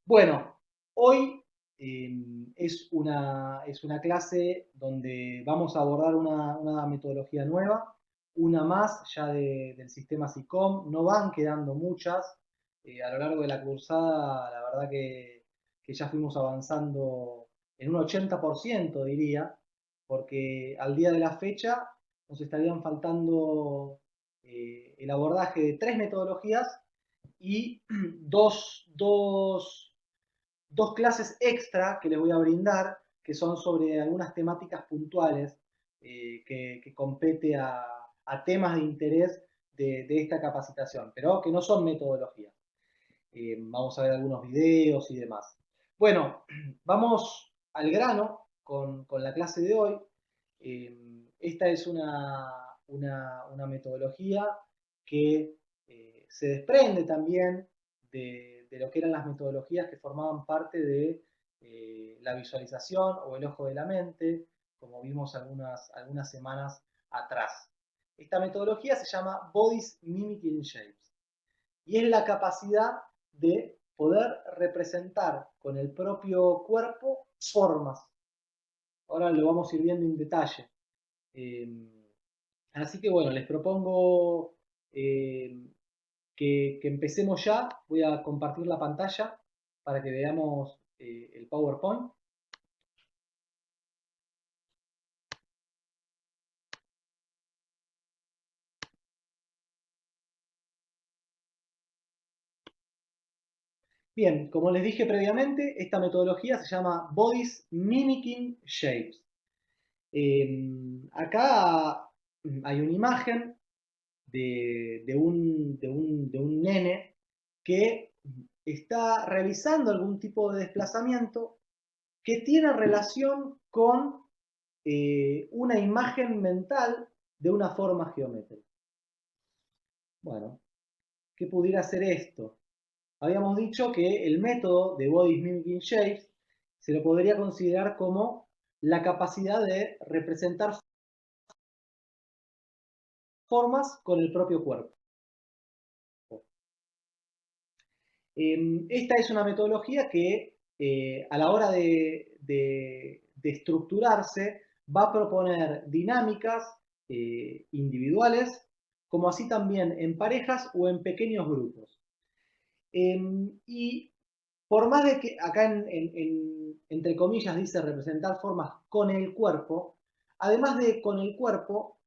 Bueno, hoy es una clase donde vamos a abordar una metodología nueva, una más ya del sistema SICOM. No van quedando muchas. A lo largo de la cursada, la verdad que ya fuimos avanzando en un 80%, diría, porque al día de la fecha nos estarían faltando el abordaje de tres metodologías y dos clases extra que les voy a brindar, que son sobre algunas temáticas puntuales que compete a temas de interés de esta capacitación, pero que no son metodologías. Vamos a ver algunos videos y demás. Bueno, vamos al grano con la clase de hoy. Esta es una metodología que se desprende también de lo que eran las metodologías que formaban parte de la visualización o el ojo de la mente, como vimos algunas semanas atrás. Esta metodología se llama Bodies Mimicking Shapes y es la capacidad de poder representar con el propio cuerpo formas. Ahora lo vamos a ir viendo en detalle. Eh, Así que bueno, les propongo que empecemos ya. Voy a compartir la pantalla para que veamos el PowerPoint. Bien, como les dije previamente, esta metodología se llama Bodies Mimicking Shapes. Acá hay una imagen de un nene que está realizando algún tipo de desplazamiento que tiene relación con una imagen mental de una forma geométrica. Bueno, ¿qué pudiera ser esto? Habíamos dicho que el método de Body Mimicking Shapes se lo podría considerar como la capacidad de representar formas con el propio cuerpo. Esta es una metodología que a la hora de estructurarse va a proponer dinámicas individuales, como así también en parejas o en pequeños grupos. Y por más de que acá entre comillas dice representar formas con el cuerpo, además de con el cuerpo,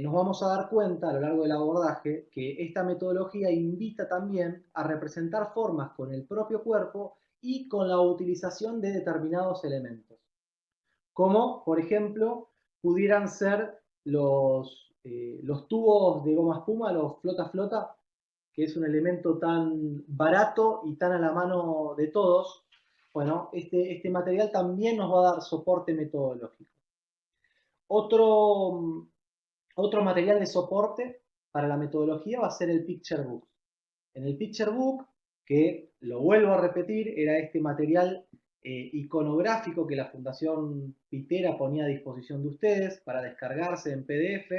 nos vamos a dar cuenta a lo largo del abordaje que esta metodología invita también a representar formas con el propio cuerpo y con la utilización de determinados elementos, como por ejemplo pudieran ser los tubos de goma espuma, los flota-flota, que es un elemento tan barato y tan a la mano de todos. Bueno, este material también nos va a dar soporte metodológico. Otro, otro material de soporte para la metodología va a ser el Picture Book. En el Picture Book, que lo vuelvo a repetir, era este material iconográfico que la Fundación Pitera ponía a disposición de ustedes para descargarse en PDF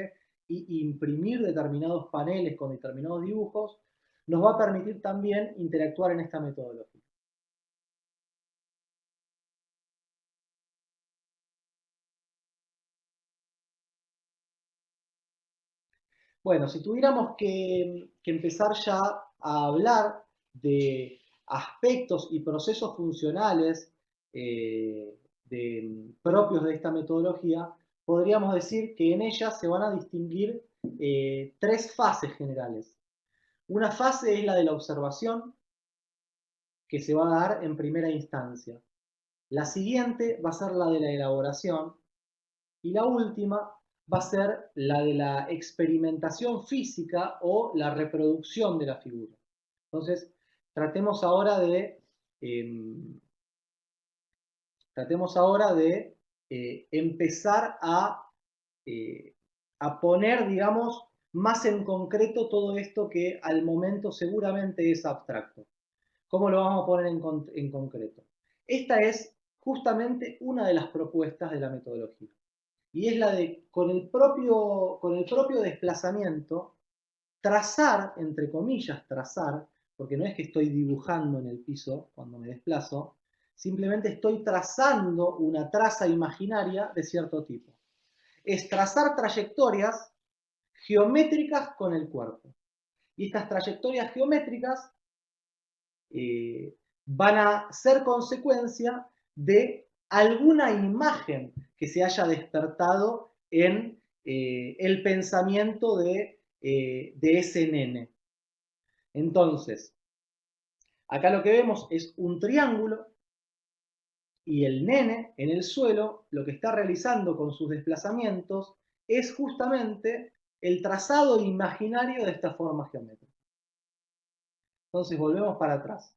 y imprimir determinados paneles con determinados dibujos, nos va a permitir también interactuar en esta metodología. Bueno, si tuviéramos que empezar ya a hablar de aspectos y procesos funcionales propios de esta metodología, podríamos decir que en ella se van a distinguir tres fases generales. Una fase es la de la observación, que se va a dar en primera instancia. La siguiente va a ser la de la elaboración y la última va a ser la de la experimentación física o la reproducción de la figura. Entonces, tratemos ahora de, eh, tratemos ahora de empezar eh, a poner, digamos, más en concreto todo esto que al momento seguramente es abstracto. ¿Cómo lo vamos a poner en concreto? Esta es justamente una de las propuestas de la metodología. Y es la de, con el propio desplazamiento, trazar, entre comillas, trazar porque no es que estoy dibujando en el piso cuando me desplazo, simplemente estoy trazando una traza imaginaria de cierto tipo. Es trazar trayectorias geométricas con el cuerpo. Y estas trayectorias geométricas van a ser consecuencia de alguna imagen que se haya despertado en el pensamiento de ese nene. Entonces, acá lo que vemos es un triángulo y el nene en el suelo lo que está realizando con sus desplazamientos es justamente el trazado imaginario de esta forma geométrica. Entonces volvemos para atrás.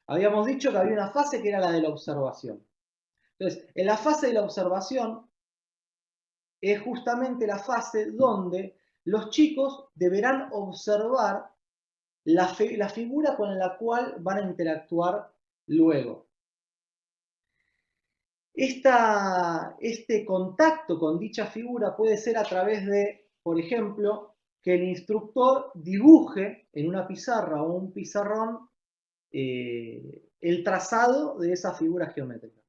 Habíamos dicho que había una fase que era la de la observación. Entonces, en la fase de la observación es justamente la fase donde los chicos deberán observar la figura con la cual van a interactuar luego. Este contacto con dicha figura puede ser a través de, por ejemplo, que el instructor dibuje en una pizarra o un pizarrón el trazado de esa figura geométrica.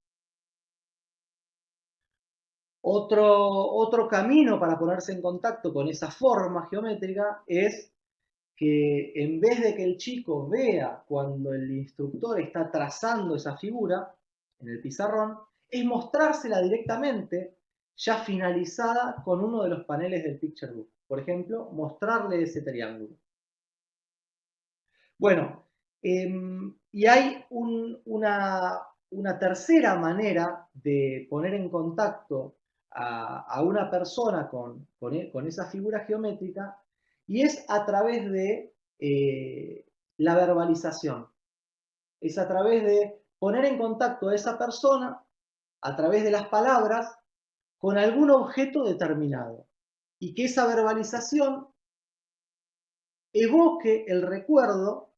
Otro camino para ponerse en contacto con esa forma geométrica es que en vez de que el chico vea cuando el instructor está trazando esa figura en el pizarrón, es mostrársela directamente ya finalizada con uno de los paneles del Picture Book. Por ejemplo, mostrarle ese triángulo. Bueno, y hay una tercera manera de poner en contacto a una persona con esa figura geométrica, y es a través de la verbalización. Es a través de poner en contacto a esa persona, a través de las palabras, con algún objeto determinado. Y que esa verbalización evoque el recuerdo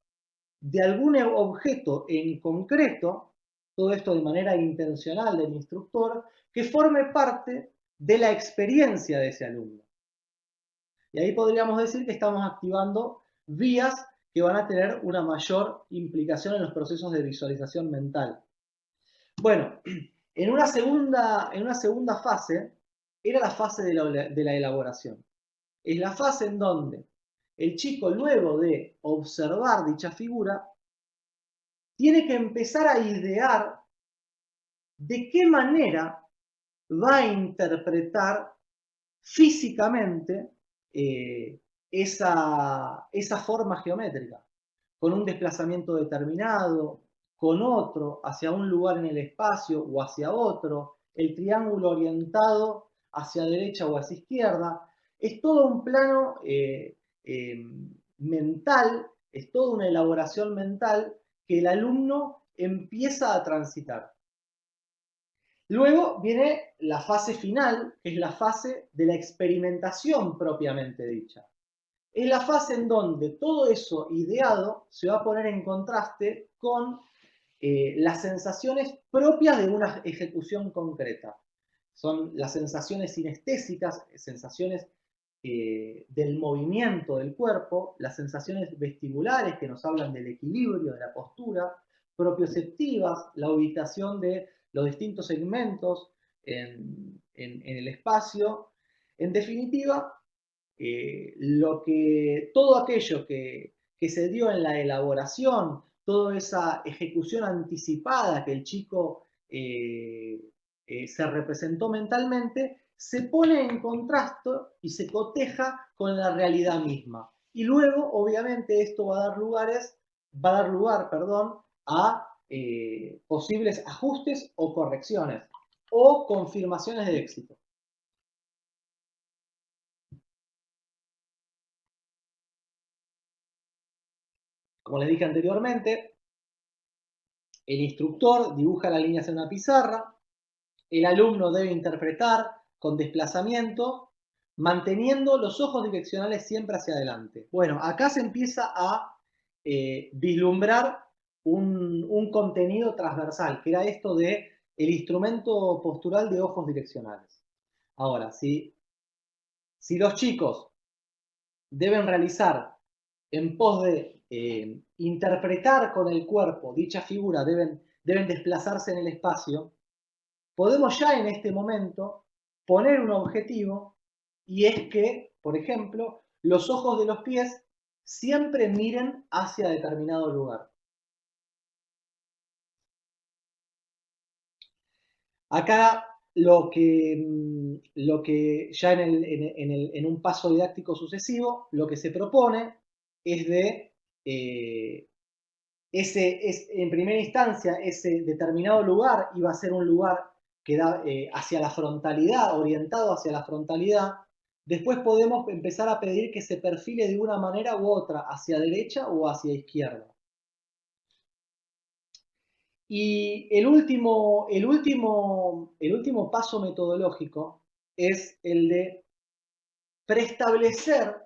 de algún objeto en concreto, todo esto de manera intencional del instructor, que forme parte de la experiencia de ese alumno. Y ahí podríamos decir que estamos activando vías que van a tener una mayor implicación en los procesos de visualización mental. Bueno, en una segunda fase era la fase de la elaboración. Es la fase en donde el chico, luego de observar dicha figura, tiene que empezar a idear de qué manera va a interpretar físicamente esa forma geométrica, con un desplazamiento determinado, con otro, hacia un lugar en el espacio o hacia otro, el triángulo orientado hacia derecha o hacia izquierda. Es todo un plano mental, es toda una elaboración mental que el alumno empieza a transitar. Luego viene la fase final, que es la fase de la experimentación propiamente dicha. Es la fase en donde todo eso ideado se va a poner en contraste con las sensaciones propias de una ejecución concreta. Son las sensaciones sinestésicas, sensaciones del movimiento del cuerpo, las sensaciones vestibulares que nos hablan del equilibrio, de la postura, propioceptivas, la ubicación de los distintos segmentos en el espacio. En definitiva, todo aquello que se dio en la elaboración, toda esa ejecución anticipada que el chico se representó mentalmente, se pone en contraste y se coteja con la realidad misma. Y luego, obviamente, esto va a dar lugar, a posibles ajustes o correcciones o confirmaciones de éxito. Como les dije anteriormente, el instructor dibuja las líneas en una pizarra, el alumno debe interpretar con desplazamiento, manteniendo los ojos direccionales siempre hacia adelante. Bueno, acá se empieza a vislumbrar un contenido transversal, que era esto de el instrumento postural de ojos direccionales. Ahora, si los chicos deben realizar en pos de interpretar con el cuerpo dicha figura, deben desplazarse en el espacio, podemos ya en este momento poner un objetivo, y es que, por ejemplo, los ojos de los pies siempre miren hacia determinado lugar. Acá lo que ya en un paso didáctico sucesivo, lo que se propone es de, en primera instancia, ese determinado lugar iba a ser un lugar que da hacia la frontalidad, orientado hacia la frontalidad. Después podemos empezar a pedir que se perfile de una manera u otra, hacia derecha o hacia izquierda. Y el último paso metodológico es el de preestablecer,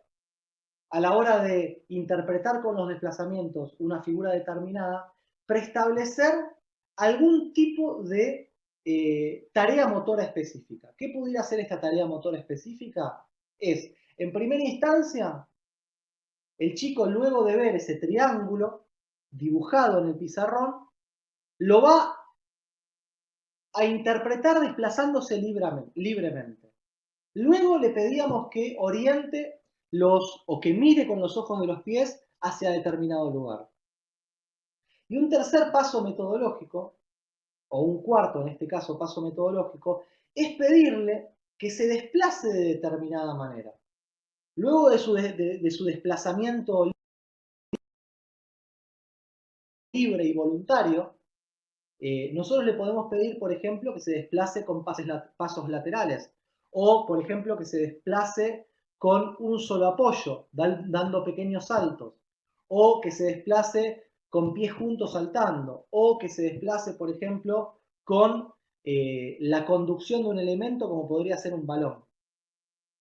a la hora de interpretar con los desplazamientos una figura determinada, preestablecer algún tipo de tarea motora específica. ¿Qué pudiera ser esta tarea motora específica? Es, en primera instancia, el chico, luego de ver ese triángulo dibujado en el pizarrón, lo va a interpretar desplazándose libremente. Luego le pedíamos que oriente o que mire con los ojos de los pies hacia determinado lugar. Y un tercer paso metodológico, o un cuarto en este caso paso metodológico, es pedirle que se desplace de determinada manera. Luego de su desplazamiento libre y voluntario, nosotros le podemos pedir, por ejemplo, que se desplace con pasos laterales, o, por ejemplo, que se desplace con un solo apoyo, dando pequeños saltos, o que se desplace con pies juntos saltando, o que se desplace, por ejemplo, con la conducción de un elemento como podría ser un balón.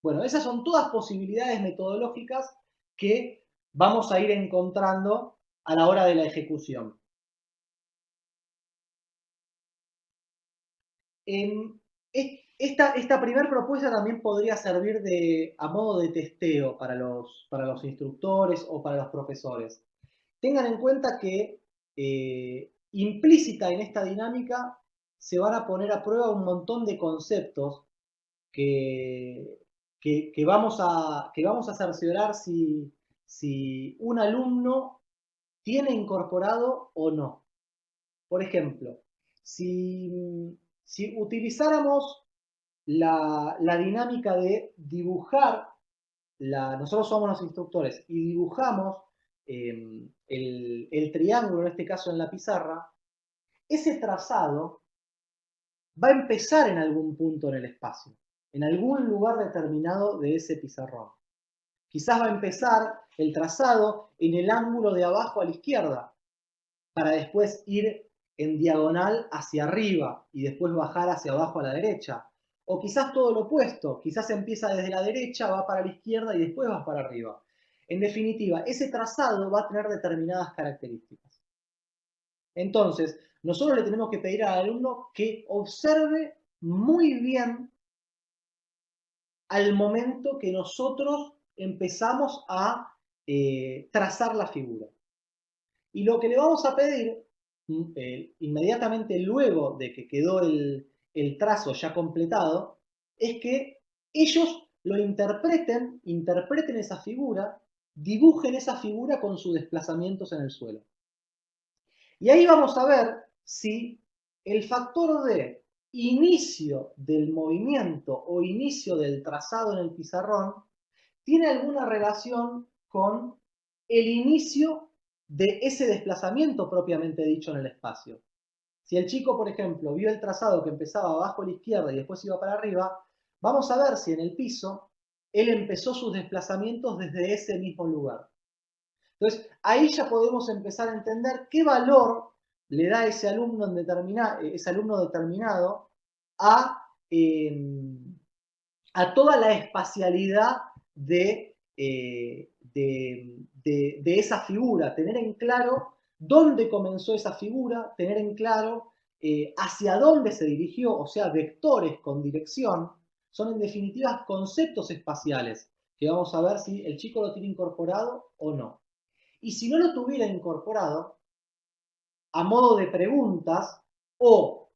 Bueno, esas son todas posibilidades metodológicas que vamos a ir encontrando a la hora de la ejecución. Esta primera propuesta también podría servir a modo de testeo para los instructores o para los profesores. Tengan en cuenta que implícita en esta dinámica se van a poner a prueba un montón de conceptos que vamos a cerciorar si un alumno tiene incorporado o no. Por ejemplo, si utilizáramos la dinámica de dibujar, nosotros somos los instructores y dibujamos el triángulo, en este caso en la pizarra, ese trazado va a empezar en algún punto en el espacio, en algún lugar determinado de ese pizarrón. Quizás va a empezar el trazado en el ángulo de abajo a la izquierda, para después ir en diagonal hacia arriba y después bajar hacia abajo a la derecha. O quizás todo lo opuesto, quizás empieza desde la derecha, va para la izquierda y después va para arriba. En definitiva, ese trazado va a tener determinadas características. Entonces, nosotros le tenemos que pedir al alumno que observe muy bien al momento que nosotros empezamos a trazar la figura. Y lo que le vamos a pedir, inmediatamente luego de que quedó el trazo ya completado, es que ellos lo interpreten esa figura, dibujen esa figura con sus desplazamientos en el suelo. Y ahí vamos a ver si el factor de inicio del movimiento o inicio del trazado en el pizarrón tiene alguna relación con el inicio de ese desplazamiento propiamente dicho en el espacio. Si el chico, por ejemplo, vio el trazado que empezaba abajo a la izquierda y después iba para arriba, vamos a ver si en el piso él empezó sus desplazamientos desde ese mismo lugar. Entonces, ahí ya podemos empezar a entender qué valor le da ese alumno determinado a, a toda la espacialidad de esa figura, tener en claro dónde comenzó esa figura, tener en claro hacia dónde se dirigió, o sea, vectores con dirección, son en definitiva conceptos espaciales que vamos a ver si el chico lo tiene incorporado o no. Y si no lo tuviera incorporado, a modo de preguntas o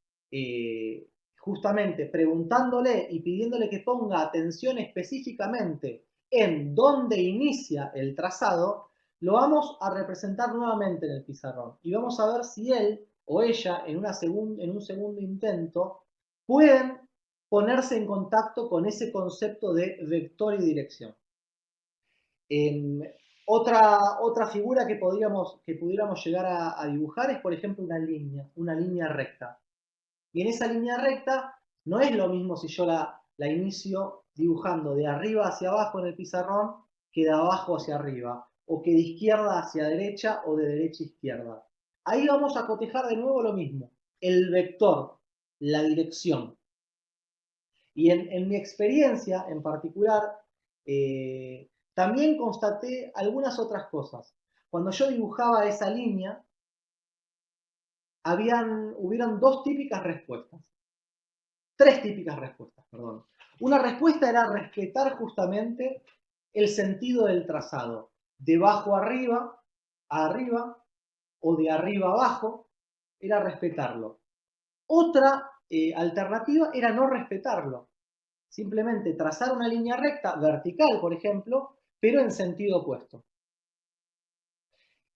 justamente preguntándole y pidiéndole que ponga atención específicamente en dónde inicia el trazado, lo vamos a representar nuevamente en el pizarrón y vamos a ver si él o ella en un segundo intento pueden ponerse en contacto con ese concepto de vector y dirección. Otra figura que pudiéramos llegar a dibujar es, por ejemplo, una línea recta. Y en esa línea recta no es lo mismo si yo la inicio dibujando de arriba hacia abajo en el pizarrón que de abajo hacia arriba, o que de izquierda hacia derecha o de derecha a izquierda. Ahí vamos a cotejar de nuevo lo mismo, el vector, la dirección. Y en mi experiencia en particular, también constaté algunas otras cosas. Cuando yo dibujaba esa línea, hubieron tres típicas respuestas, perdón. Una respuesta era respetar justamente el sentido del trazado, de abajo a arriba o de arriba a abajo, era respetarlo. Otra alternativa era no respetarlo, simplemente trazar una línea recta, vertical, por ejemplo, pero en sentido opuesto.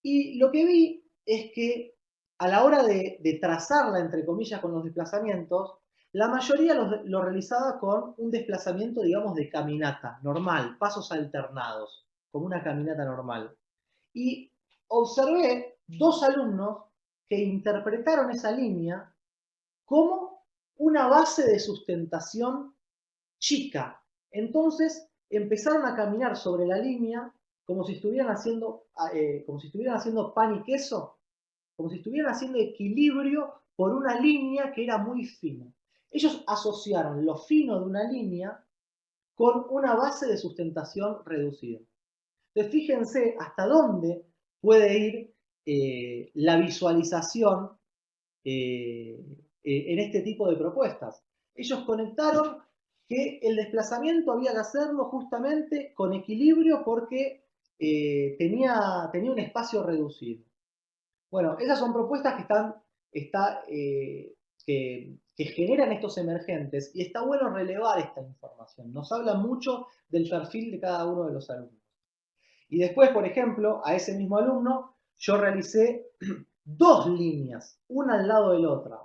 Y lo que vi es que a la hora de trazarla, entre comillas, con los desplazamientos, la mayoría lo realizaba con un desplazamiento, digamos, de caminata, normal, pasos alternados, como una caminata normal. Y observé dos alumnos que interpretaron esa línea como una base de sustentación chica. Entonces empezaron a caminar sobre la línea como si estuvieran haciendo pan y queso, como si estuvieran haciendo equilibrio por una línea que era muy fina. Ellos asociaron lo fino de una línea con una base de sustentación reducida. Entonces fíjense hasta dónde puede ir la visualización en este tipo de propuestas. Ellos conectaron que el desplazamiento había que hacerlo justamente con equilibrio porque tenía un espacio reducido. Bueno, esas son propuestas que generan estos emergentes y está bueno relevar esta información. Nos habla mucho del perfil de cada uno de los alumnos. Y después, por ejemplo, a ese mismo alumno yo realicé dos líneas, una al lado de la otra,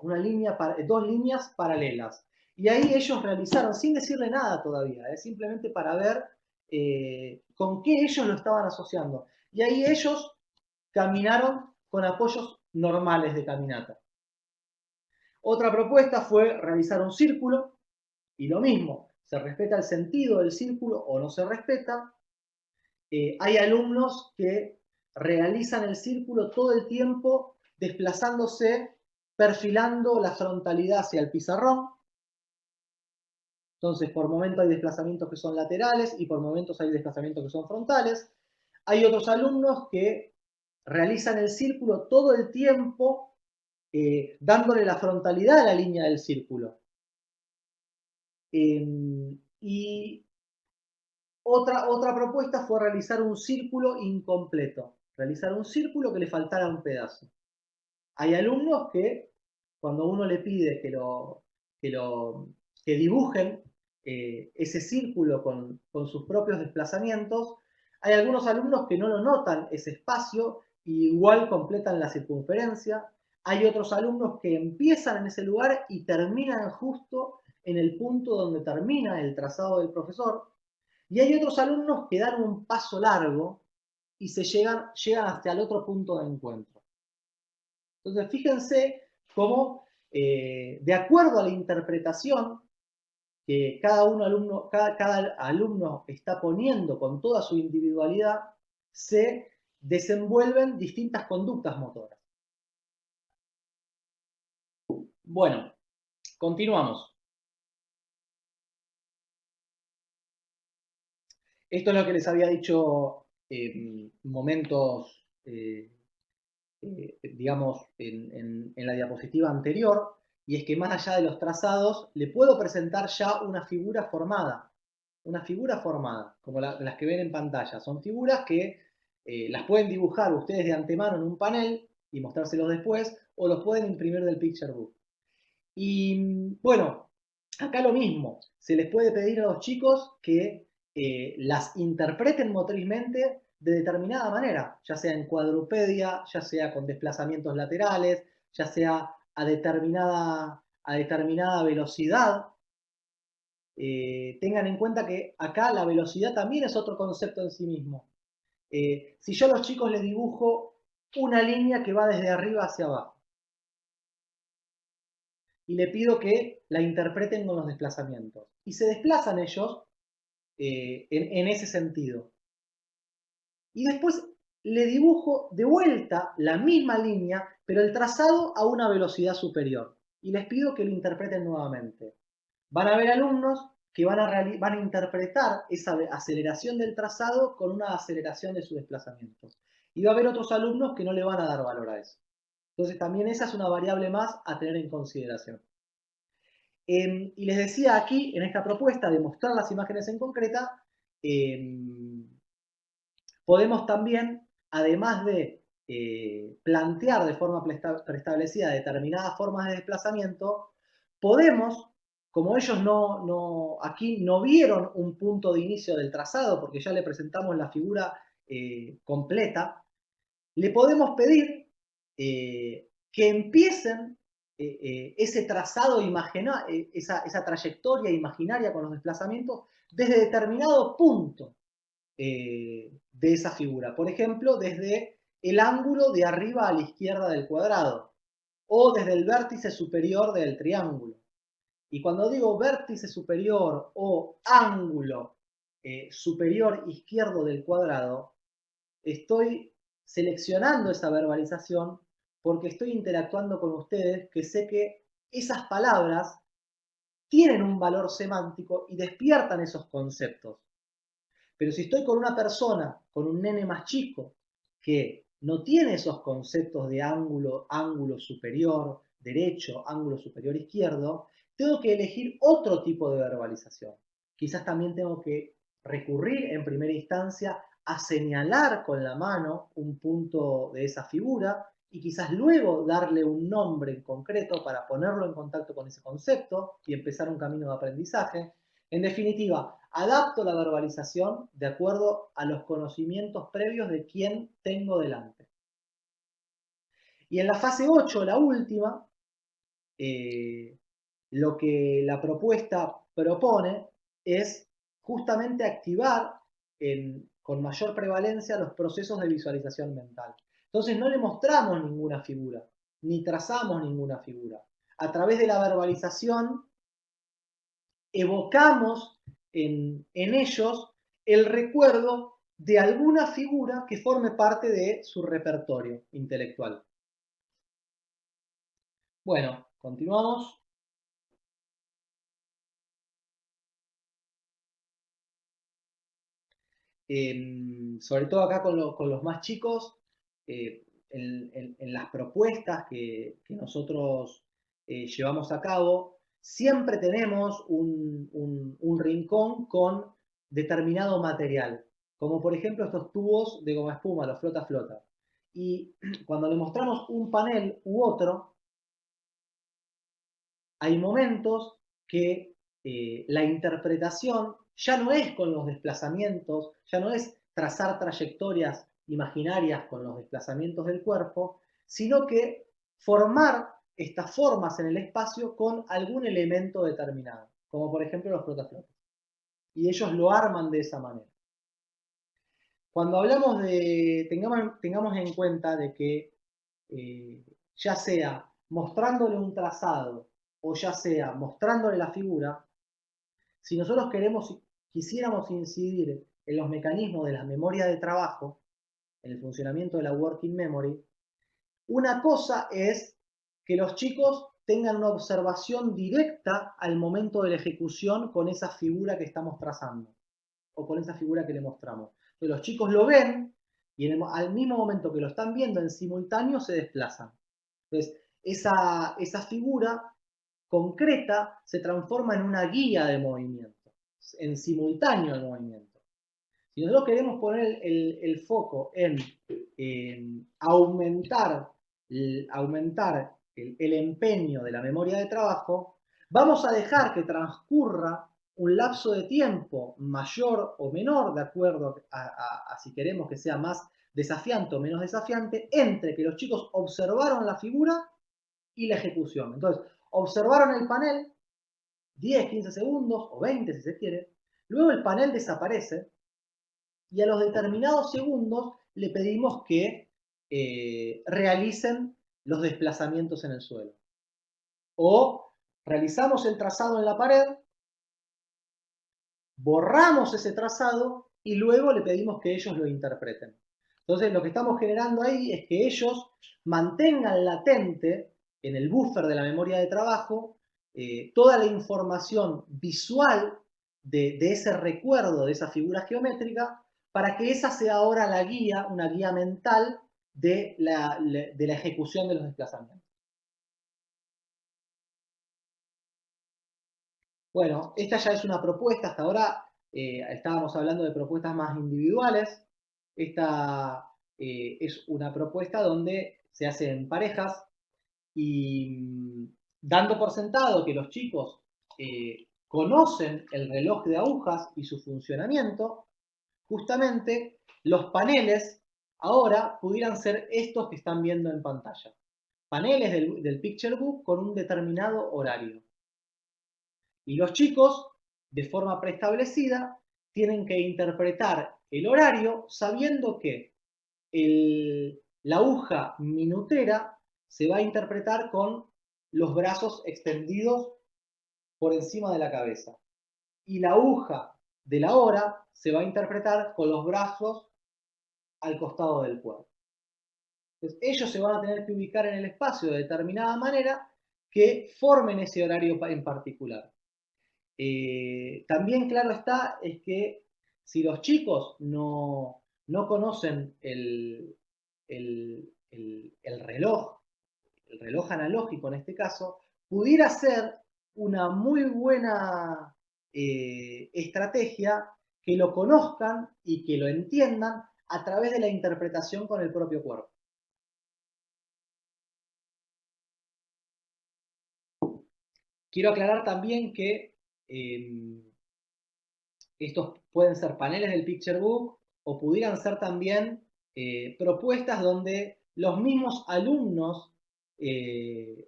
dos líneas paralelas. Y ahí ellos realizaron, sin decirle nada todavía, simplemente para ver con qué ellos lo estaban asociando. Y ahí ellos caminaron con apoyos normales de caminata. Otra propuesta fue realizar un círculo, y lo mismo, se respeta el sentido del círculo o no se respeta. Hay alumnos que realizan el círculo todo el tiempo desplazándose, perfilando la frontalidad hacia el pizarrón. Entonces, por momentos hay desplazamientos que son laterales y por momentos hay desplazamientos que son frontales. Hay otros alumnos que realizan el círculo todo el tiempo dándole la frontalidad a la línea del círculo. Y otra propuesta fue realizar un círculo incompleto, realizar un círculo que le faltara un pedazo. Hay alumnos que cuando uno le pide que dibujen ese círculo con sus propios desplazamientos, hay algunos alumnos que no lo notan ese espacio y igual completan la circunferencia. Hay otros alumnos que empiezan en ese lugar y terminan justo en el punto donde termina el trazado del profesor. Y hay otros alumnos que dan un paso largo y llegan hasta el otro punto de encuentro. Entonces, fíjense cómo, de acuerdo a la interpretación que cada alumno está poniendo con toda su individualidad, se desenvuelven distintas conductas motoras. Bueno, continuamos. Esto es lo que les había dicho momentos, digamos, en la diapositiva anterior, y es que más allá de los trazados, le puedo presentar ya una figura formada. una figura formada, como las que ven en pantalla. Son figuras que las pueden dibujar ustedes de antemano en un panel y mostrárselos después, o los pueden imprimir del Picture Book. Y bueno, acá lo mismo, se les puede pedir a los chicos que las interpreten motrizmente de determinada manera, ya sea en cuadrupedia, ya sea con desplazamientos laterales, ya sea a determinada velocidad. Tengan en cuenta que acá la velocidad también es otro concepto en sí mismo. Si yo a los chicos les dibujo una línea que va desde arriba hacia abajo y le pido que la interpreten con los desplazamientos, y se desplazan ellos en ese sentido, y después le dibujo de vuelta la misma línea, pero el trazado a una velocidad superior, y les pido que lo interpreten nuevamente. Van a haber alumnos que van a interpretar esa aceleración del trazado con una aceleración de su desplazamiento. Y va a haber otros alumnos que no le van a dar valor a eso. Entonces también esa es una variable más a tener en consideración. Y les decía aquí, en esta propuesta de mostrar las imágenes en concreta, podemos también, además de plantear de forma preestablecida determinadas formas de desplazamiento, podemos, como ellos aquí no vieron un punto de inicio del trazado, porque ya le presentamos la figura completa, le podemos pedir que empiecen ese trazado imaginario, esa trayectoria imaginaria con los desplazamientos desde determinado punto de esa figura. Por ejemplo, desde el ángulo de arriba a la izquierda del cuadrado o desde el vértice superior del triángulo. Y cuando digo vértice superior o ángulo superior izquierdo del cuadrado, estoy seleccionando esa verbalización porque estoy interactuando con ustedes, que sé que esas palabras tienen un valor semántico y despiertan esos conceptos. Pero si estoy con una persona, con un nene más chico, que no tiene esos conceptos de ángulo superior derecho, ángulo superior izquierdo, tengo que elegir otro tipo de verbalización. Quizás también tengo que recurrir en primera instancia a señalar con la mano un punto de esa figura y quizás luego darle un nombre en concreto para ponerlo en contacto con ese concepto y empezar un camino de aprendizaje. En definitiva, adapto la verbalización de acuerdo a los conocimientos previos de quién tengo delante. Y en la fase 8, la última, lo que la propuesta propone es justamente activar con mayor prevalencia los procesos de visualización mental. Entonces no le mostramos ninguna figura, ni trazamos ninguna figura. A través de la verbalización evocamos en ellos el recuerdo de alguna figura que forme parte de su repertorio intelectual. Bueno, continuamos. Sobre todo acá con los más chicos, en las propuestas que nosotros llevamos a cabo, siempre tenemos un rincón con determinado material, como por ejemplo estos tubos de goma espuma, los flota flota. Y cuando le mostramos un panel u otro, hay momentos que la interpretación ya no es con los desplazamientos, ya no es trazar trayectorias imaginarias con los desplazamientos del cuerpo, sino que formar estas formas en el espacio con algún elemento determinado, como por ejemplo los protaflotes. Y ellos lo arman de esa manera. Cuando hablamos de, tengamos en cuenta de que ya sea mostrándole un trazado o ya sea mostrándole la figura, si nosotros quisiéramos incidir en los mecanismos de la memoria de trabajo, en el funcionamiento de la working memory, una cosa es que los chicos tengan una observación directa al momento de la ejecución con esa figura que estamos trazando o con esa figura que le mostramos. Entonces los chicos lo ven y al mismo momento que lo están viendo en simultáneo se desplazan. Entonces esa figura concreta se transforma en una guía de movimiento. en simultáneo al movimiento. Si nosotros queremos poner el foco en aumentar el empeño de la memoria de trabajo, vamos a dejar que transcurra un lapso de tiempo mayor o menor, de acuerdo a si queremos que sea más desafiante o menos desafiante, entre que los chicos observaron la figura y la ejecución. Entonces, observaron el panel 10, 15 segundos o 20 si se quiere, luego el panel desaparece y a los determinados segundos le pedimos que realicen los desplazamientos en el suelo. O realizamos el trazado en la pared, borramos ese trazado y luego le pedimos que ellos lo interpreten. Entonces lo que estamos generando ahí es que ellos mantengan latente en el buffer de la memoria de trabajo toda la información visual de ese recuerdo, de esa figura geométrica, para que esa sea ahora la guía, una guía mental de la ejecución de los desplazamientos. Bueno, esta ya es una propuesta, hasta ahora estábamos hablando de propuestas más individuales. Esta es una propuesta donde se hace en parejas y dando por sentado que los chicos conocen el reloj de agujas y su funcionamiento, justamente los paneles ahora pudieran ser estos que están viendo en pantalla. Paneles del Picture Book con un determinado horario. Y los chicos, de forma preestablecida, tienen que interpretar el horario sabiendo que la aguja minutera se va a interpretar con los brazos extendidos por encima de la cabeza. Y la aguja de la hora se va a interpretar con los brazos al costado del cuerpo. Entonces, ellos se van a tener que ubicar en el espacio de determinada manera que formen ese horario en particular. También claro está es que si los chicos no conocen el reloj analógico en este caso, pudiera ser una muy buena estrategia que lo conozcan y que lo entiendan a través de la interpretación con el propio cuerpo. Quiero aclarar también que estos pueden ser paneles del Picture Book o pudieran ser también propuestas donde los mismos alumnos,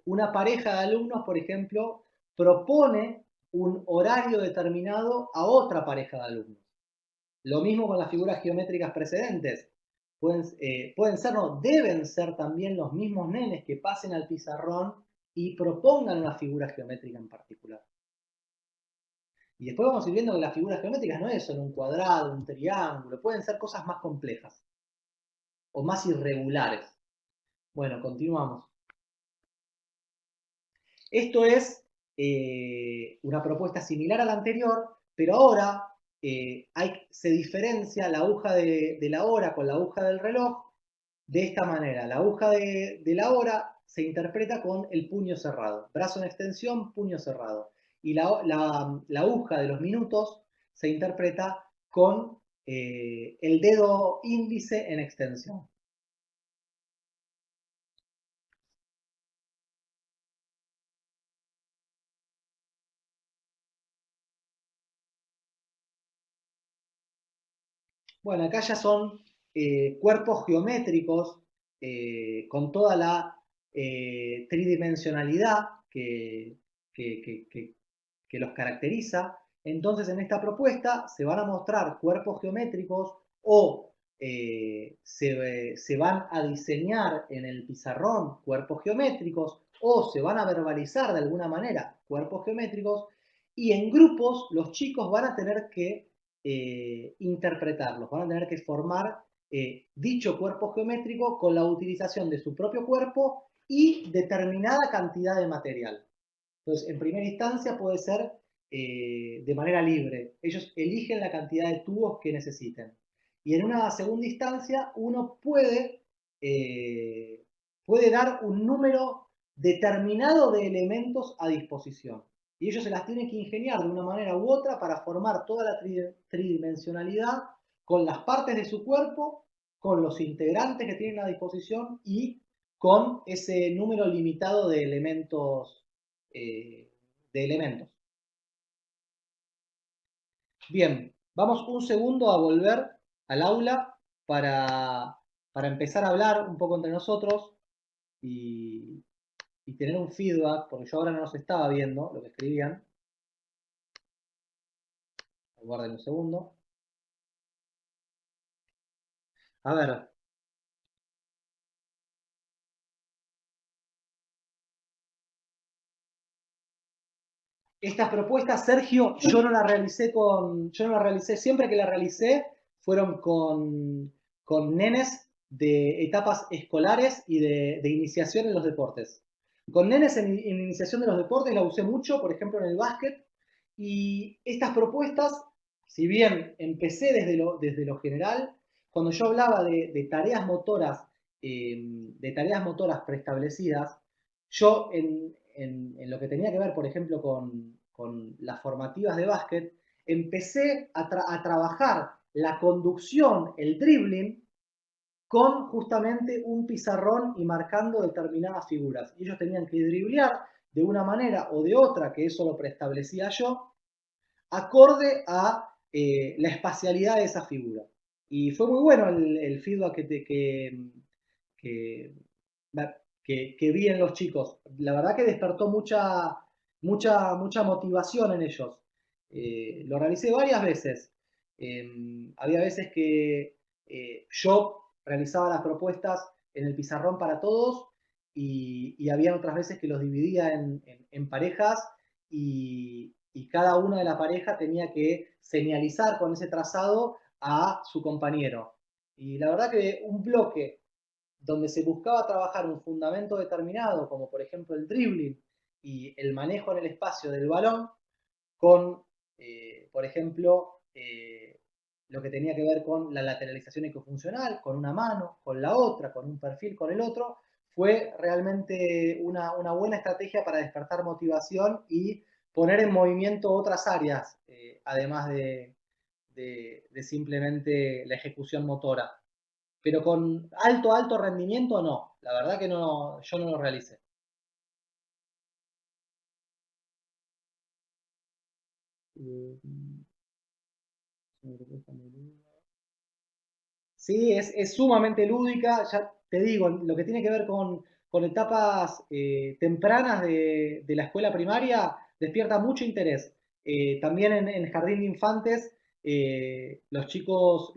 una pareja de alumnos, por ejemplo, propone un horario determinado a otra pareja de alumnos. Lo mismo con las figuras geométricas precedentes. Pueden ser, no, deben ser también los mismos nenes que pasen al pizarrón y propongan una figura geométrica en particular. Y después vamos a ir viendo que las figuras geométricas no es solo un cuadrado, un triángulo, pueden ser cosas más complejas o más irregulares. Bueno, continuamos. Esto es una propuesta similar a la anterior, pero ahora se diferencia la aguja de la hora con la aguja del reloj de esta manera. La aguja de la hora se interpreta con el puño cerrado, brazo en extensión, puño cerrado. Y la aguja de los minutos se interpreta con el dedo índice en extensión. Bueno, acá ya son cuerpos geométricos con toda la tridimensionalidad que los caracteriza. Entonces, en esta propuesta se van a mostrar cuerpos geométricos o se van a diseñar en el pizarrón cuerpos geométricos o se van a verbalizar de alguna manera cuerpos geométricos y en grupos los chicos van a tener que interpretarlos, van a tener que formar dicho cuerpo geométrico con la utilización de su propio cuerpo y determinada cantidad de material. Entonces, en primera instancia puede ser de manera libre. Ellos eligen la cantidad de tubos que necesiten. Y en una segunda instancia, uno puede dar un número determinado de elementos a disposición. Y ellos se las tienen que ingeniar de una manera u otra para formar toda la tridimensionalidad con las partes de su cuerpo, con los integrantes que tienen a disposición y con ese número limitado de elementos. Bien, vamos un segundo a volver al aula para empezar a hablar un poco entre nosotros y, y tener un feedback, porque yo ahora no los estaba viendo lo que escribían. Guarden un segundo. A ver, estas propuestas, Sergio, yo no la realicé, siempre que la realicé fueron con nenes de etapas escolares y de iniciación en los deportes. Con nenes en iniciación de los deportes la usé mucho, por ejemplo en el básquet, y estas propuestas, si bien empecé desde lo general, cuando yo hablaba de tareas motoras preestablecidas, yo en lo que tenía que ver, por ejemplo, con las formativas de básquet, empecé a trabajar la conducción, el dribbling, con justamente un pizarrón y marcando determinadas figuras. Y ellos tenían que driblear de una manera o de otra, que eso lo preestablecía yo, acorde a la espacialidad de esa figura. Y fue muy bueno el feedback que, que vi en los chicos. La verdad que despertó mucha motivación en ellos. Lo realicé varias veces. Había veces que yo realizaba las propuestas en el pizarrón para todos y había otras veces que los dividía en parejas y cada una de la pareja tenía que señalizar con ese trazado a su compañero. Y la verdad que un bloque donde se buscaba trabajar un fundamento determinado, como por ejemplo el dribbling y el manejo en el espacio del balón, con, por ejemplo, lo que tenía que ver con la lateralización ecofuncional, con una mano, con la otra, con un perfil, con el otro, fue realmente una buena estrategia para despertar motivación y poner en movimiento otras áreas, además de simplemente la ejecución motora. Pero con alto rendimiento no. La verdad que no, yo no lo realicé. Sí, es sumamente lúdica, ya te digo, lo que tiene que ver con etapas tempranas de la escuela primaria despierta mucho interés. También en jardín de infantes los chicos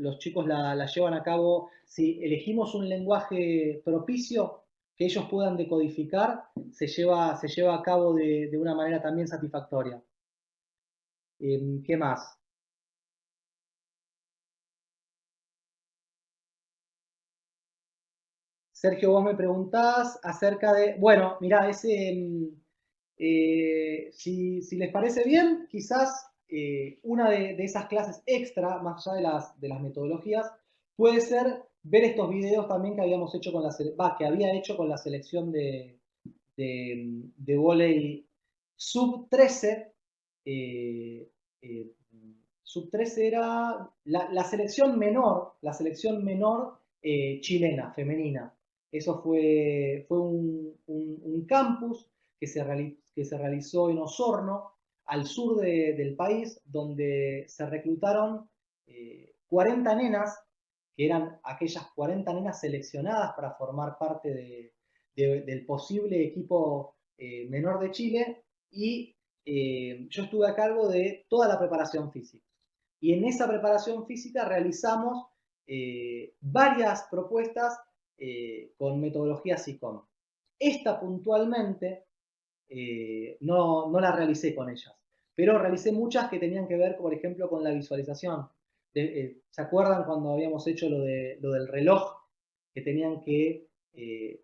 la llevan a cabo, si elegimos un lenguaje propicio que ellos puedan decodificar, se lleva a cabo de una manera también satisfactoria. ¿Qué más? Sergio, vos me preguntás acerca de, bueno, mirá, si les parece bien, quizás una de esas clases extra, más allá de las metodologías, puede ser ver estos videos también que habíamos hecho que había hecho con la selección de vóley sub 13. eh, eh, sub 13 era la selección menor chilena, femenina. Eso fue un campus que se realizó en Osorno, al sur del país, donde se reclutaron 40 nenas, que eran aquellas 40 nenas seleccionadas para formar parte del posible equipo menor de Chile, y yo estuve a cargo de toda la preparación física. Y en esa preparación física realizamos varias propuestas con metodología SICOM. Esta puntualmente no la realicé con ellas, pero realicé muchas que tenían que ver, por ejemplo, con la visualización. ¿Se acuerdan cuando habíamos hecho lo del reloj? Que tenían que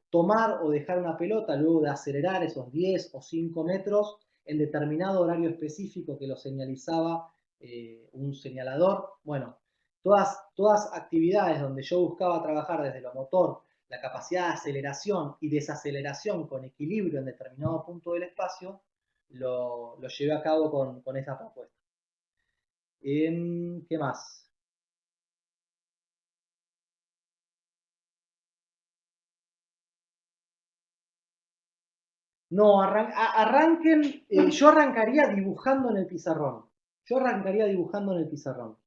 tomar o dejar una pelota luego de acelerar esos 10 o 5 metros en determinado horario específico que lo señalizaba un señalador. Bueno, todas actividades donde yo buscaba trabajar desde lo motor, la capacidad de aceleración y desaceleración con equilibrio en determinado punto del espacio, lo llevé a cabo con esa propuesta. ¿Qué más? No, arranquen, yo arrancaría dibujando en el pizarrón. Yo arrancaría dibujando en el pizarrón.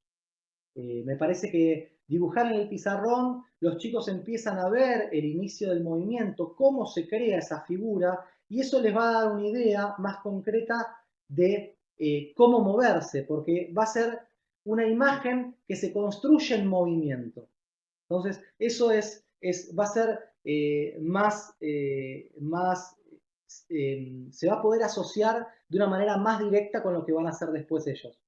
Me parece que dibujar en el pizarrón, los chicos empiezan a ver el inicio del movimiento, cómo se crea esa figura, y eso les va a dar una idea más concreta de cómo moverse, porque va a ser una imagen que se construye en movimiento. Entonces, eso va a ser se va a poder asociar de una manera más directa con lo que van a hacer después ellos.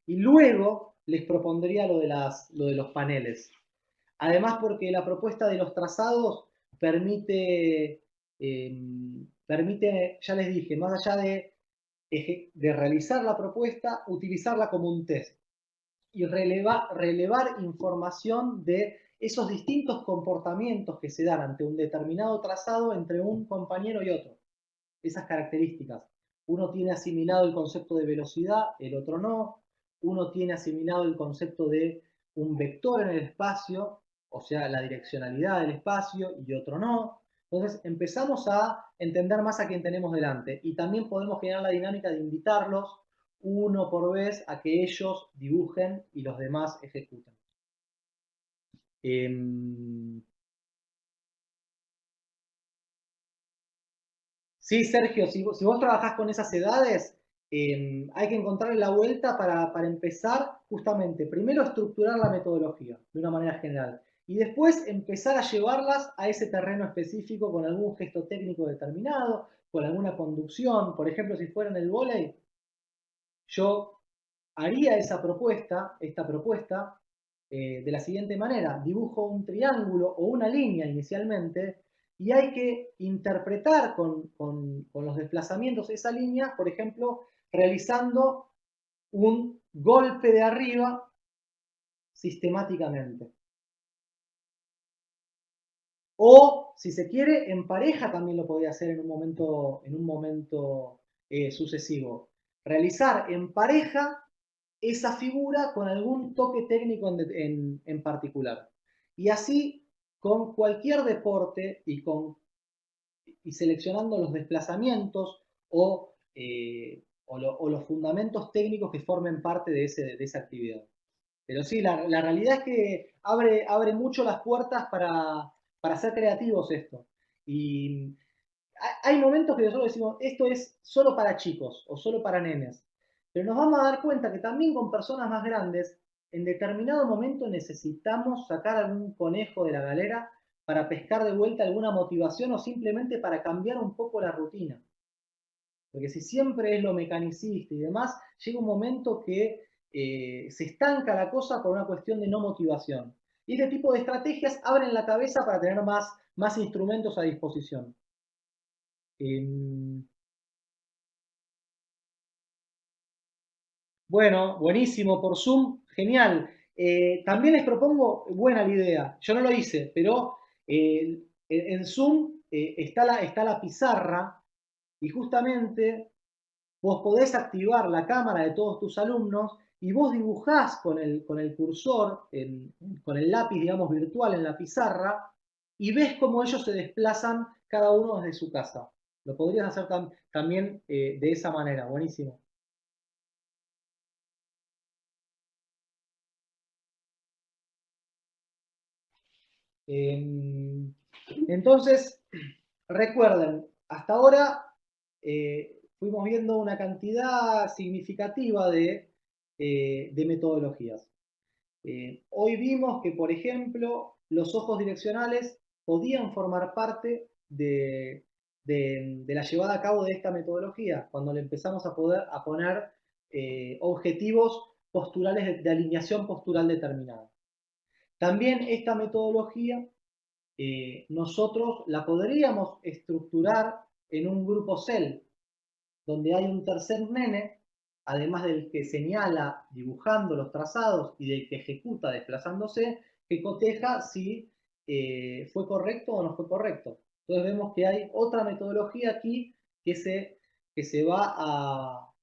Y luego les propondría lo de los paneles. Además, porque la propuesta de los trazados permite, permite, ya les dije, más allá de realizar la propuesta, utilizarla como un test y relevar información de esos distintos comportamientos que se dan ante un determinado trazado entre un compañero y otro. Esas características. Uno tiene asimilado el concepto de velocidad, el otro no. Uno tiene asimilado el concepto de un vector en el espacio, o sea, la direccionalidad del espacio, y otro no. Entonces empezamos a entender más a quién tenemos delante y también podemos generar la dinámica de invitarlos uno por vez a que ellos dibujen y los demás ejecuten. Sí, Sergio, si vos trabajás con esas edades, hay que encontrarle la vuelta para empezar justamente, primero estructurar la metodología de una manera general y después empezar a llevarlas a ese terreno específico con algún gesto técnico determinado, con alguna conducción. Por ejemplo, si fuera en el vóley, yo haría esta propuesta, de la siguiente manera. Dibujo un triángulo o una línea inicialmente y hay que interpretar con los desplazamientos esa línea, por ejemplo, realizando un golpe de arriba sistemáticamente. O, si se quiere, en pareja también lo podría hacer en un momento sucesivo. Realizar en pareja esa figura con algún toque técnico en particular. Y así, con cualquier deporte y seleccionando los desplazamientos o los fundamentos técnicos que formen parte de esa actividad. Pero sí, la realidad es que abre mucho las puertas para ser creativos esto. Y hay momentos que nosotros decimos, esto es solo para chicos o solo para nenes. Pero nos vamos a dar cuenta que también con personas más grandes, en determinado momento necesitamos sacar algún conejo de la galera para pescar de vuelta alguna motivación o simplemente para cambiar un poco la rutina. Porque si siempre es lo mecanicista y demás, llega un momento que se estanca la cosa por una cuestión de no motivación. Y este tipo de estrategias abren la cabeza para tener más instrumentos a disposición. Bueno, buenísimo por Zoom, genial. También les propongo, buena la idea, yo no lo hice, pero en Zoom está la pizarra y justamente vos podés activar la cámara de todos tus alumnos y vos dibujás con el cursor, con el lápiz, digamos, virtual en la pizarra y ves cómo ellos se desplazan cada uno desde su casa. Lo podrías hacer también de esa manera, buenísimo. Entonces, recuerden, hasta ahora fuimos viendo una cantidad significativa de metodologías. Hoy vimos que, por ejemplo, los ojos direccionales podían formar parte de la llevada a cabo de esta metodología, cuando le empezamos a poner objetivos posturales de alineación postural determinada. También esta metodología nosotros la podríamos estructurar en un grupo cell, donde hay un tercer nene, además del que señala dibujando los trazados y del que ejecuta desplazándose, que coteja si fue correcto o no fue correcto. Entonces vemos que hay otra metodología aquí que se que se va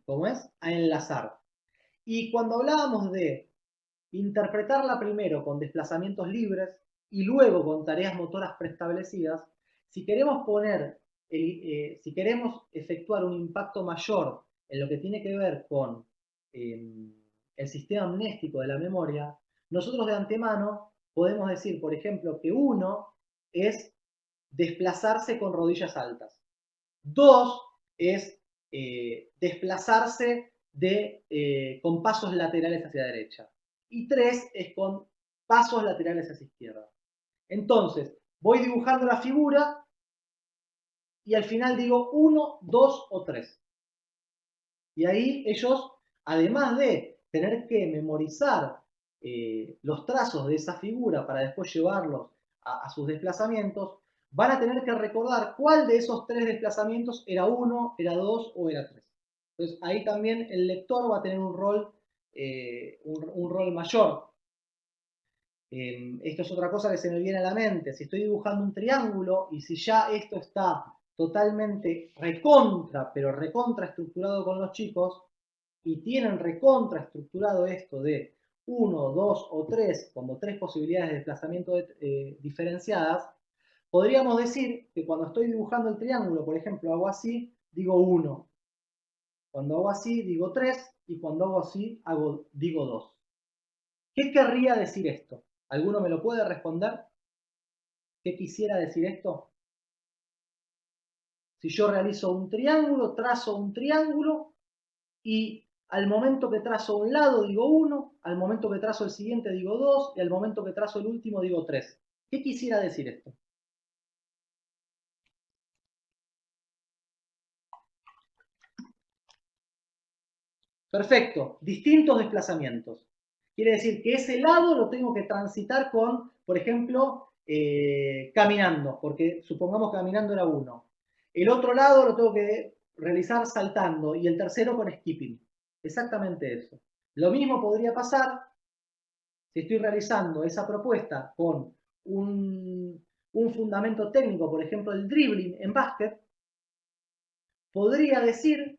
¿cómo es? A enlazar. Y cuando hablábamos de interpretarla primero con desplazamientos libres y luego con tareas motoras preestablecidas, si queremos si queremos efectuar un impacto mayor en lo que tiene que ver con el sistema amnéstico de la memoria, nosotros de antemano podemos decir, por ejemplo, que uno es desplazarse con rodillas altas. Dos es desplazarse con pasos laterales hacia la derecha. Y tres es con pasos laterales hacia izquierda. Entonces, voy dibujando la figura y al final digo 1, 2 o 3. Y ahí ellos, además de tener que memorizar los trazos de esa figura para después llevarlos a sus desplazamientos, van a tener que recordar cuál de esos 3 desplazamientos era 1, era 2 o era 3. Entonces ahí también el lector va a tener un rol mayor. Esto es otra cosa que se me viene a la mente. Si estoy dibujando un triángulo y si ya esto está totalmente recontra, pero recontra estructurado con los chicos y tienen recontra estructurado esto de 1, 2 o 3 como 3 posibilidades de desplazamiento diferenciadas, podríamos decir que cuando estoy dibujando el triángulo, por ejemplo, hago así, digo 1. Cuando hago así, digo 3. Y cuando hago así, digo 2. ¿Qué querría decir esto? ¿Alguno me lo puede responder? ¿Qué quisiera decir esto? Si yo realizo un triángulo, trazo un triángulo y al momento que trazo un lado digo 1, al momento que trazo el siguiente digo 2 y al momento que trazo el último digo 3. ¿Qué quisiera decir esto? Perfecto, distintos desplazamientos. Quiere decir que ese lado lo tengo que transitar con, por ejemplo, caminando, porque supongamos que caminando era 1. El otro lado lo tengo que realizar saltando y el tercero con skipping. Exactamente eso. Lo mismo podría pasar si estoy realizando esa propuesta con un fundamento técnico, por ejemplo, el dribbling en básquet, podría decir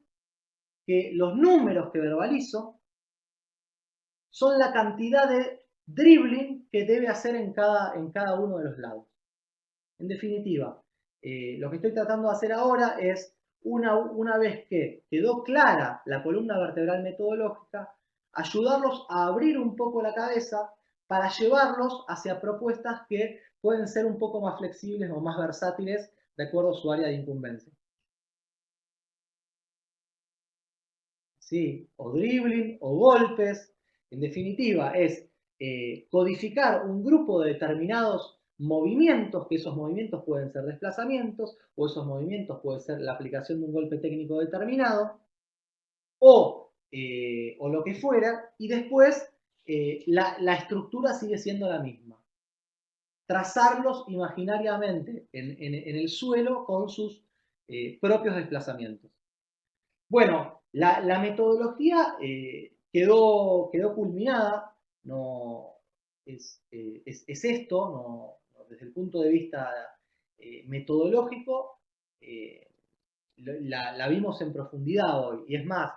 que los números que verbalizo son la cantidad de dribbling que debe hacer en cada uno de los lados. En definitiva, lo que estoy tratando de hacer ahora es, una vez que quedó clara la columna vertebral metodológica, ayudarlos a abrir un poco la cabeza para llevarlos hacia propuestas que pueden ser un poco más flexibles o más versátiles de acuerdo a su área de incumbencia. ¿Sí? O dribbling, o golpes. En definitiva, es codificar un grupo de determinados movimientos, que esos movimientos pueden ser desplazamientos, o esos movimientos puede ser la aplicación de un golpe técnico determinado, o lo que fuera, y después la estructura sigue siendo la misma. Trazarlos imaginariamente en el suelo con sus propios desplazamientos. Bueno, la metodología quedó culminada, no, es esto, desde el punto de vista metodológico, la vimos en profundidad hoy, y es más,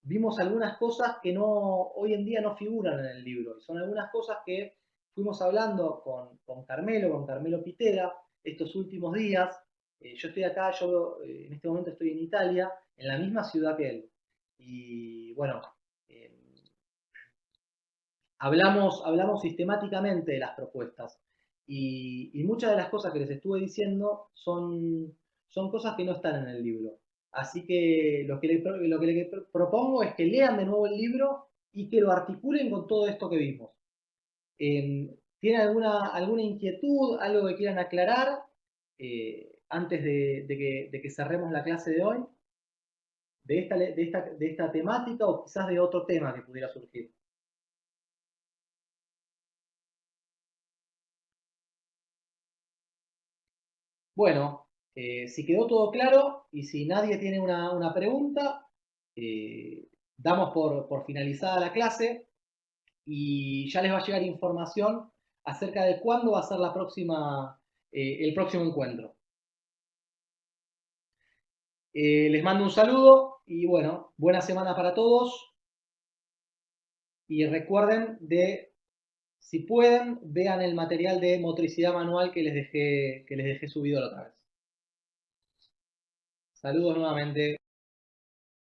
vimos algunas cosas que hoy en día no figuran en el libro, y son algunas cosas que fuimos hablando con Carmelo Pitera, estos últimos días. Yo estoy acá, en este momento estoy en Italia, en la misma ciudad que él. Y bueno, eh, hablamos sistemáticamente de las propuestas. Y muchas de las cosas que les estuve diciendo son cosas que no están en el libro. Así que lo que le propongo es que lean de nuevo el libro y que lo articulen con todo esto que vimos. ¿Tienen alguna inquietud, algo que quieran aclarar antes de que cerremos la clase de hoy? De esta temática o quizás de otro tema que pudiera surgir. Bueno, si quedó todo claro y si nadie tiene una pregunta, eh, damos por finalizada la clase y ya les va a llegar información acerca de cuándo va a ser el próximo encuentro. Les mando un saludo y bueno, buena semana para todos. Y recuerden si pueden, vean el material de motricidad manual que les dejé subido la otra vez. Saludos nuevamente.